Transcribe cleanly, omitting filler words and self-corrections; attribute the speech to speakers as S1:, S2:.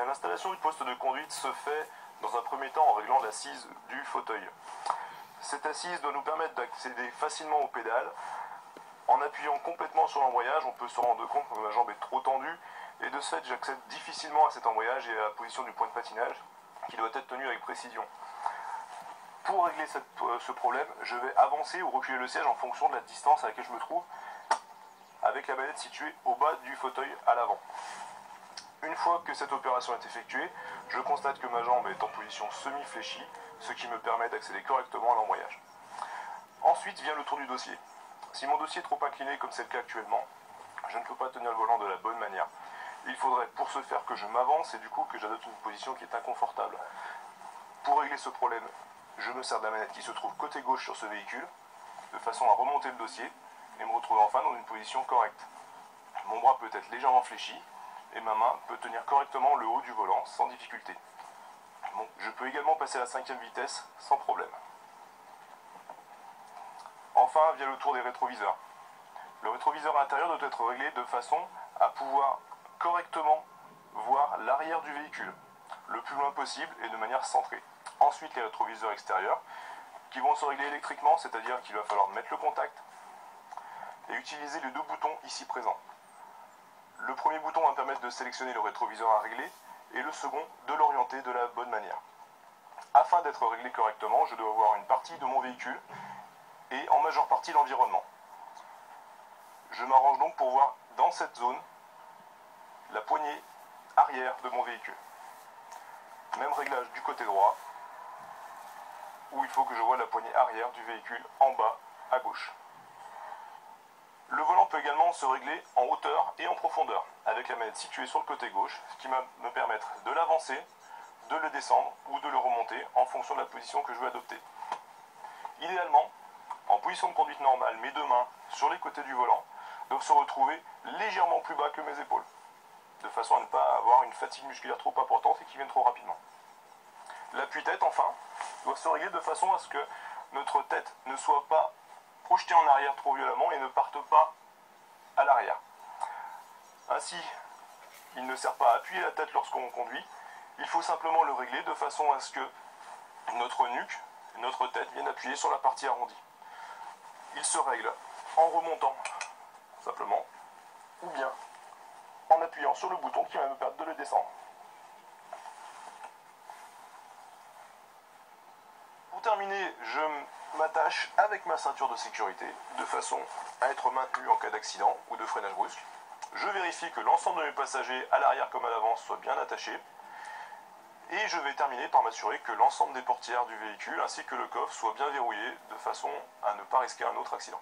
S1: L'installation du poste de conduite se fait dans un premier temps en réglant l'assise du fauteuil. Cette assise doit nous permettre d'accéder facilement aux pédales. En appuyant complètement sur l'embrayage, on peut se rendre compte que ma jambe est trop tendue et de ce fait j'accède difficilement à cet embrayage et à la position du point de patinage qui doit être tenu avec précision. Pour régler ce problème, je vais avancer ou reculer le siège en fonction de la distance à laquelle je me trouve avec la manette située au bas du fauteuil à l'avant. Une fois que cette opération est effectuée, je constate que ma jambe est en position semi-fléchie, ce qui me permet d'accéder correctement à l'embrayage. Ensuite vient le tour du dossier. Si mon dossier est trop incliné comme c'est le cas actuellement, je ne peux pas tenir le volant de la bonne manière. Il faudrait pour ce faire que je m'avance et du coup que j'adopte une position qui est inconfortable. Pour régler ce problème, je me sers de la manette qui se trouve côté gauche sur ce véhicule, de façon à remonter le dossier et me retrouver enfin dans une position correcte. Mon bras peut être légèrement fléchi et ma main peut tenir correctement le haut du volant sans difficulté. Bon, je peux également passer à la 5e vitesse sans problème. Enfin vient le tour des rétroviseurs. Le rétroviseur intérieur doit être réglé de façon à pouvoir correctement voir l'arrière du véhicule, le plus loin possible et de manière centrée. Ensuite les rétroviseurs extérieurs qui vont se régler électriquement, c'est-à-dire qu'il va falloir mettre le contact et utiliser les deux boutons ici présents. Le premier bouton va me permettre de sélectionner le rétroviseur à régler et le second de l'orienter de la bonne manière. Afin d'être réglé correctement, je dois voir une partie de mon véhicule et en majeure partie l'environnement. Je m'arrange donc pour voir dans cette zone la poignée arrière de mon véhicule. Même réglage du côté droit, où il faut que je vois la poignée arrière du véhicule en bas à gauche. Le volant peut également se régler en hauteur et en profondeur, avec la manette située sur le côté gauche, ce qui va me permettre de l'avancer, de le descendre ou de le remonter en fonction de la position que je veux adopter. Idéalement, en position de conduite normale, mes deux mains sur les côtés du volant doivent se retrouver légèrement plus bas que mes épaules, de façon à ne pas avoir une fatigue musculaire trop importante et qui vienne trop rapidement. L'appui-tête, enfin, doit se régler de façon à ce que notre tête ne soit pas projetée en arrière trop violemment et ne parte pas à l'arrière. Ainsi, il ne sert pas à appuyer la tête lorsqu'on conduit, il faut simplement le régler de façon à ce que notre nuque, notre tête viennent appuyer sur la partie arrondie. Il se règle en remontant, simplement, ou bien en appuyant sur le bouton qui va me permettre de le descendre. Pour terminer, je m'attache avec ma ceinture de sécurité de façon à être maintenu en cas d'accident ou de freinage brusque. Je vérifie que l'ensemble de mes passagers à l'arrière comme à l'avant soient bien attachés. Et je vais terminer par m'assurer que l'ensemble des portières du véhicule ainsi que le coffre soient bien verrouillés de façon à ne pas risquer un autre accident.